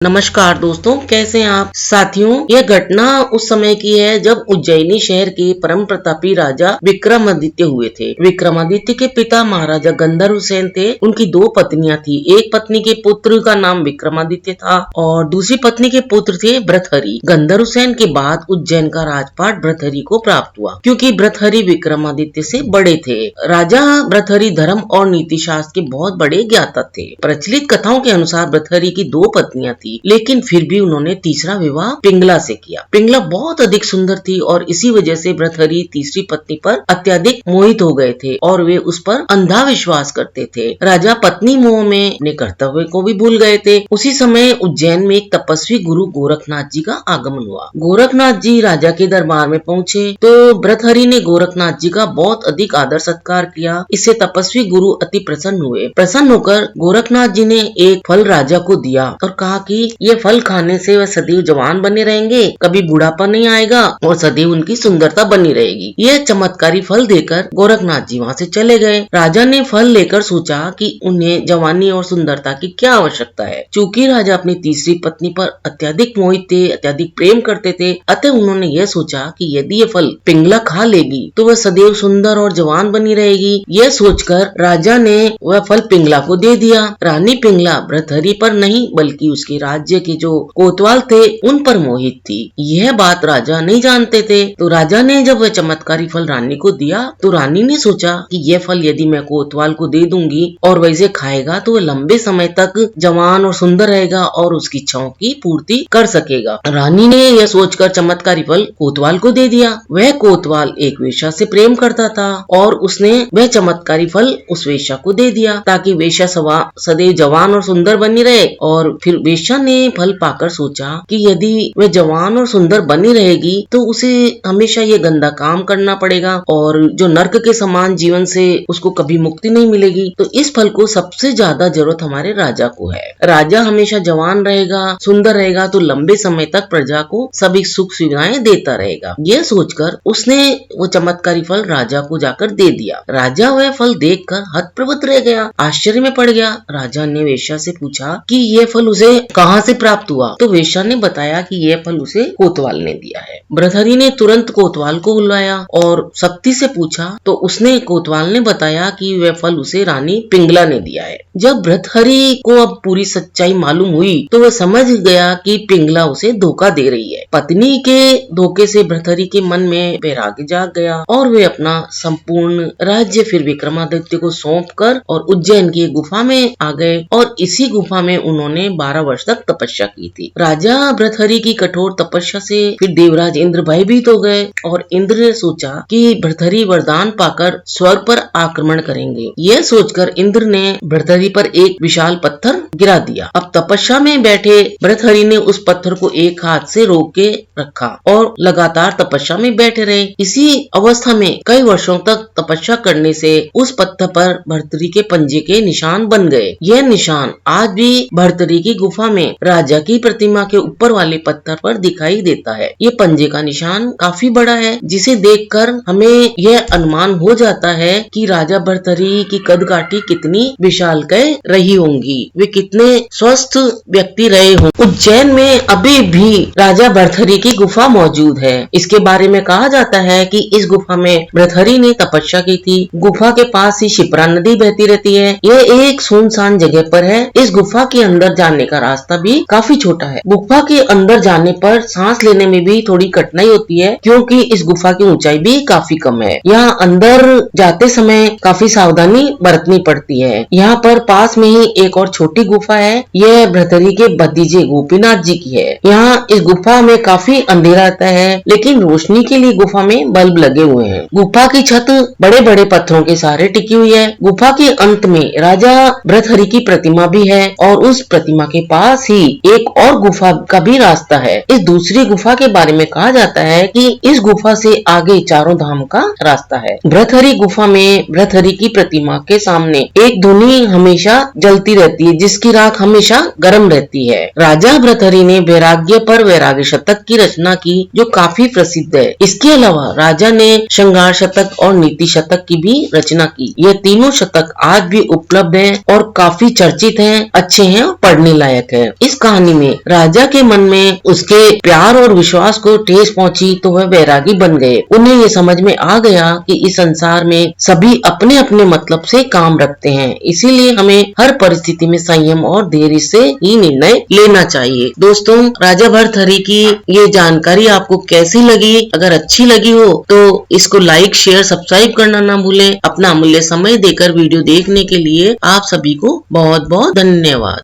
नमस्कार दोस्तों, कैसे हैं आप। साथियों, यह घटना उस समय की है जब उज्जैनी शहर के परम प्रतापी राजा विक्रमादित्य हुए थे। विक्रमादित्य के पिता महाराजा गंधर्व सेन थे। उनकी दो पत्नियां थी। एक पत्नी के पुत्र का नाम विक्रमादित्य था और दूसरी पत्नी के पुत्र थे भृतहरि। गंधर्व सेन के बाद उज्जैन का राजपाट भृतहरि को प्राप्त हुआ, क्योंकि भृतहरि विक्रमादित्य से बड़े थे। राजा भृतहरि धर्म और नीति शास्त्र के बहुत बड़े ज्ञाता थे। प्रचलित कथाओं के अनुसार भृतहरि की दो पत्नियां थी, लेकिन फिर भी उन्होंने तीसरा विवाह पिंगला से किया। पिंगला बहुत अधिक सुंदर थी और इसी वजह से भृतहरि तीसरी पत्नी पर अत्यधिक मोहित हो गए थे और वे उस पर अंधा विश्वास करते थे। राजा पत्नी मोह में अपने कर्तव्य को भी भूल गए थे। उसी समय उज्जैन में एक तपस्वी गुरु गोरखनाथ जी का आगमन हुआ। गोरखनाथ जी राजा के दरबार में पहुंचे तो भृतहरि ने गोरखनाथ जी का बहुत अधिक आदर सत्कार किया। इससे तपस्वी गुरु अति प्रसन्न हुए। प्रसन्न होकर गोरखनाथ जी ने एक फल राजा को दिया और कहा कि ये फल खाने से वह सदैव जवान बने रहेंगे, कभी बुढ़ापा नहीं आएगा और सदैव उनकी सुंदरता बनी रहेगी। यह चमत्कारी फल देकर गोरखनाथ जी वहाँ से चले गए। राजा ने फल लेकर सोचा कि उन्हें जवानी और सुंदरता की क्या आवश्यकता है। चूंकि राजा अपनी तीसरी पत्नी पर अत्यधिक मोहित थे, अत्यधिक प्रेम करते थे, अतः उन्होंने यह सोचा कि यदि ये फल पिंगला खा लेगी तो वह सदैव सुंदर और जवान बनी रहेगी। यह सोचकर राजा ने वह फल पिंगला को दे दिया। रानी पिंगला भृतहरि पर नहीं बल्कि उसके राज्य के जो कोतवाल थे उन पर मोहित थी। यह बात राजा नहीं जानते थे। तो राजा ने जब वह चमत्कारी फल रानी को दिया तो रानी ने सोचा कि यह फल यदि मैं कोतवाल को दे दूंगी और वह इसे खाएगा तो वह लंबे समय तक जवान और सुंदर रहेगा और उसकी इच्छाओं की पूर्ति कर सकेगा। रानी ने यह सोचकर चमत्कारी फल कोतवाल को दे दिया। वह कोतवाल एक वेश्या से प्रेम करता था और उसने वह चमत्कारी फल उस वेश्या को दे दिया ताकि वेश्या सदैव जवान और सुंदर बनी रहे। और फिर वेश्या ने फल पाकर सोचा कि यदि वह जवान और सुंदर बनी रहेगी तो उसे हमेशा ये गंदा काम करना पड़ेगा और जो नर्क के समान जीवन से उसको कभी मुक्ति नहीं मिलेगी। तो इस फल को सबसे ज्यादा जरूरत हमारे राजा को है। राजा हमेशा जवान रहेगा, सुंदर रहेगा तो लंबे समय तक प्रजा को सभी सुख सुविधाएं देता रहेगा। यह सोचकर उसने वो चमत्कारी फल राजा को जाकर दे दिया। राजा वह फल देखकर हतप्रभ रह गया, आश्चर्य में पड़ गया। राजा ने वेश्या से पूछा कि यह फल उसे कहाँ से प्राप्त हुआ। तो वेश्या ने बताया कि यह फल उसे कोतवाल ने दिया है। भृतहरि ने तुरंत कोतवाल को बुलाया और सख्ती से पूछा तो उसने कोतवाल ने बताया कि वह फल उसे रानी पिंगला ने दिया है। जब भृतहरि को अब पूरी सच्चाई मालूम हुई तो वह समझ गया कि पिंगला उसे धोखा दे रही है। पत्नी के धोखे से भृतहरि के मन में वैराग्य जाग गया और वे अपना संपूर्ण राज्य फिर विक्रमादित्य को सौंप कर और उज्जैन की गुफा में आ गए और इसी गुफा में उन्होंने 12 वर्ष तक तपस्या की थी। राजा भृतहरि की कठोर तपस्या से फिर देवराज इंद्र भयभीत हो गए और इंद्र ने सोचा कि भृतहरि वरदान पाकर स्वर्ग पर आक्रमण करेंगे। यह सोचकर इंद्र ने भृतहरि पर एक विशाल पत्थर गिरा दिया। अब तपस्या में बैठे भृतहरि ने उस पत्थर को एक हाथ से रोक के रखा और लगातार तपस्या में बैठे रहे। इसी अवस्था में कई वर्षों तक तपस्या करने से उस पत्थर पर भर्तृहरि के पंजे के निशान बन गए। यह निशान आज भी भर्तृहरि की गुफा में राजा की प्रतिमा के ऊपर वाले पत्थर पर दिखाई देता है। ये पंजे का निशान काफी बड़ा है, जिसे देखकर हमें यह अनुमान हो जाता है कि राजा भर्तृहरि की कदकाठी कितनी विशालकाय रही होंगी, वे कितने स्वस्थ व्यक्ति रहे होंगे। उज्जैन में अभी भी राजा भर्तृहरि की गुफा मौजूद है। इसके बारे में कहा जाता है कि इस गुफा में भर्तृहरि ने तपस्या की थी। गुफा के पास ही शिप्रा नदी बहती रहती है। यह एक सुनसान जगह पर है। इस गुफा के अंदर जाने का रास्ता भी काफी छोटा है। गुफा के अंदर जाने पर सांस लेने में भी थोड़ी कठिनाई होती है, क्योंकि इस गुफा की ऊंचाई भी काफी कम है। यहाँ अंदर जाते समय काफी सावधानी बरतनी पड़ती है। यहाँ पर पास में ही एक और छोटी गुफा है। यह भृतहरि के भतीजे गोपीनाथ जी की है। यहाँ इस गुफा में काफी अंधेरा रहता है, लेकिन रोशनी के लिए गुफा में बल्ब लगे हुए हैं। गुफा की छत बड़े बड़े पत्थरों के सहारे टिकी हुई है। गुफा के अंत में राजा भृतहरि की प्रतिमा भी है और उस प्रतिमा के पास ही एक और गुफा का भी रास्ता है। इस दूसरी गुफा के बारे में कहा जाता है कि इस गुफा से आगे चारों धाम का रास्ता है। भृतहरि गुफा में भृतहरि की प्रतिमा के सामने एक धुनी हमेशा जलती रहती है, जिसकी राख हमेशा गर्म रहती है। राजा भृतहरि ने वैराग्य पर वैराग्य शतक की रचना की, जो काफी प्रसिद्ध है। इसके अलावा राजा ने श्रृंगार शतक और नीति शतक की भी रचना की। ये तीनों शतक आज भी उपलब्ध हैं और काफी चर्चित हैं, अच्छे हैं और पढ़ने लायक है। इस कहानी में राजा के मन में उसके प्यार और विश्वास को ठेस पहुंची तो वह बैरागी बन गए। उन्हें ये समझ में आ गया कि इस संसार में सभी अपने अपने मतलब से काम रखते हैं, इसीलिए हमें हर परिस्थिति में संयम और धैर्य से ही निर्णय लेना चाहिए। दोस्तों, राजा भर्तृहरि की ये जानकारी आपको कैसी लगी? अगर अच्छी लगी हो तो इसको लाइक, शेयर, सब्सक्राइब करना ना भूलें। अपना अमूल्य समय देकर वीडियो देखने के लिए आप सभी को बहुत बहुत धन्यवाद।